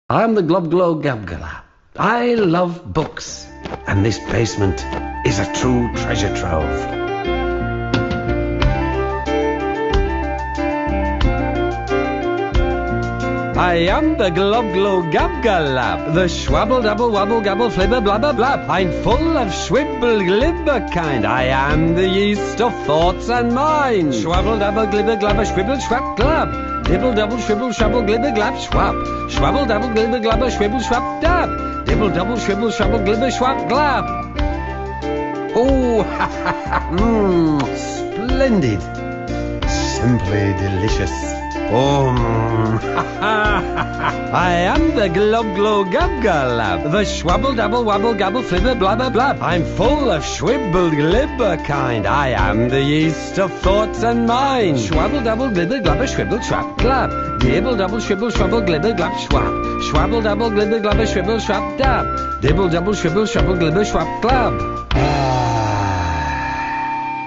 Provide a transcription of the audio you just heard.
I'm the Glub Glow Gabgala. I love books, and this basement is a true treasure trove. I am the Glub Glow Gabgalab, the Schwabble Double Wabble Gabble Flibber Blabber Blab. I'm full of Schwibble Glibber kind. I am the yeast of thoughts and mind. Schwabble Double Glibber Glabber Schwibble Schwab Glab. Dibble Double Schwibble Schwabble Glibber Glab Schwab. Schwabble Double Glibber Glabber Schwibble Schwab Dab. Dibble Double Schwibble Schwabble Glibber Schwab Glab. Oh, ha ha ha, splendid. Simply delicious. I am the Glub Glow Gabgalab, the Schwabble Double Wabble Gabble Flibber Blabber Blab. I'm full of Schwibble Glibber kind. I am the yeast of thoughts and mind. Schwabble Double Glibber Glabber Schwibble Schwab Glab. Dibble Double Schwibble Schwabble Glibber Glab Schwab. Schwabble Double Glibber Glabber Schwibble Schwab Dab. Dibble Double Schwibble Schwabble Glibber Schwab Glab.